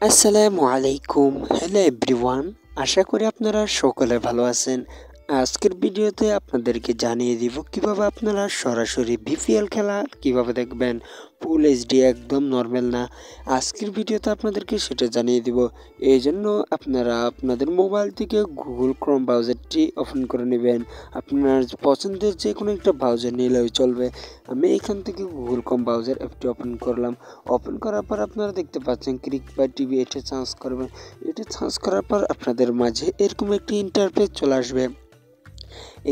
আসসালামু আলাইকুম। Hello everyone, আশা করি আপনারা সকলে ভালো আছেন। আজকের ভিডিওতে আপনাদেরকে জানিয়ে দিব কিভাবে আপনারা সরাসরি বিপিএল খেলা কিভাবে দেখবেন, ফুল এইচডি একদম নর্মাল না। আজকের ভিডিওতে আপনাদেরকে সেটা জানিয়ে দিব। এই জন্য আপনারা আপনাদের মোবাইল থেকে গুগল ক্রোম ব্রাউজারটি ওপেন করে নেবেন। আপনার পছন্দের যে কোনো একটা ব্রাউজার নিলেও চলবে। আমি এখান থেকে গুগল ক্রোম ব্রাউজার অ্যাপটি ওপেন করলাম। ওপেন করার পর আপনারা দেখতে পাচ্ছেন ক্লিক বাই টিভি, এটা সার্চ করবেন। এটা সার্চ করার পর আপনাদের মাঝে এরকম একটি ইন্টারফেস চলে আসবে।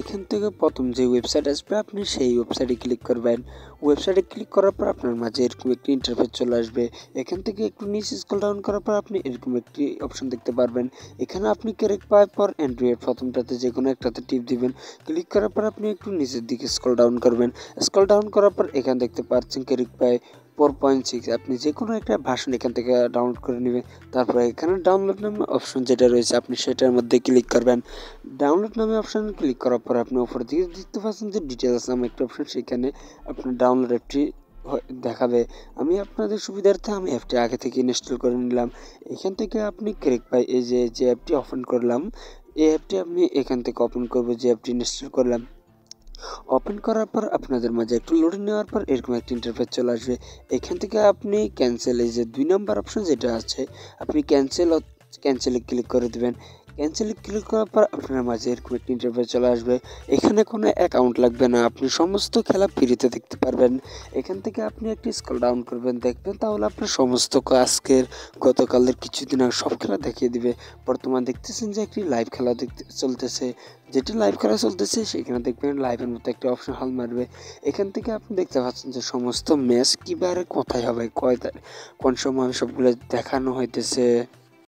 এখান থেকে প্রথম যে ওয়েবসাইট আসবে আপনি সেই ওয়েবসাইটে ক্লিক করবেন। ওয়েবসাইটে ক্লিক করার পর আপনার মাঝে এরকম একটি ইন্টারফেস চলে আসবে। এখান থেকে একটু নিচে স্ক্রল ডাউন করার পর আপনি এরকম একটি অপশন দেখতে পারবেন। এখানে আপনি ক্লিক পাওয়ার পর অ্যান্ড্রয়েড প্রথমটাতে যে কোনো একটাতে টিপ দিবেন। ক্লিক করার পর আপনি একটু নিচের দিকে স্ক্রল ডাউন করবেন। স্ক্রল ডাউন করার পর এখানে দেখতে পাচ্ছেন ক্লিক পায় 4.6, আপনি যে কোনো একটা ভার্সন এখান থেকে ডাউনলোড করে নেবেন। তারপরে এখানে ডাউনলোড নামে অপশন যেটা রয়েছে আপনি সেটার মধ্যে ক্লিক করবেন। ডাউনলোড নামে অপশন ক্লিক করার পর আপনি উপর দিকে দেখতে পাচ্ছেন যে ডিটেলস নামে একটা অপশন, সেখানে আপনার ডাউনলোড অ্যাপটি দেখাবে। আমি আপনাদের সুবিধার্থে আমি অ্যাপটি আগে থেকে ইনস্টল করে নিলাম। এখান থেকে আপনি ক্লিক পাই এই যে অ্যাপটি ওপেন করলাম, এই অ্যাপটি আপনি এখান থেকে ওপেন করবো যে অ্যাপটি ইনস্টল করলাম। ওপেন করার পর আপনাদের মাঝে একটু লোডিং নেওয়ার পর এরকম একটা ইন্টারফেস চলে আসবে। এখান থেকে আপনি ক্যান্সেল, এই যে 2 নাম্বার অপশন যেটা আছে আপনি ক্যান্সেলে ক্লিক করে দিবেন। ক্যান্সেলে ক্লিক করার পর আপনার মাঝে এরকম একটা ইন্টারফেস চলে আসবে। এখানে কোনো অ্যাকাউন্ট লাগবে না, আপনি সমস্ত খেলা ফ্রিতে দেখতে পারবেন। এখান থেকে আপনি একটি স্ক্রল ডাউন করবেন, দেখবেন তাহলে আপনার সমস্ত আজকের গতকালের কিছুদিন আগে সব খেলা দেখিয়ে দিবে। বর্তমান দেখতেছেন যে একটি লাইভ খেলা চলতেছে, যেটি লাইভ খেলা চলতেছে সেখানে দেখবেন লাইভের মতো একটা অপশন হল মারবে। এখান থেকে আপনি দেখতে পাচ্ছেন যে সমস্ত ম্যাচ কিবারে কোথায় হবে, কোন সময় সবগুলো দেখানো হইতেছে।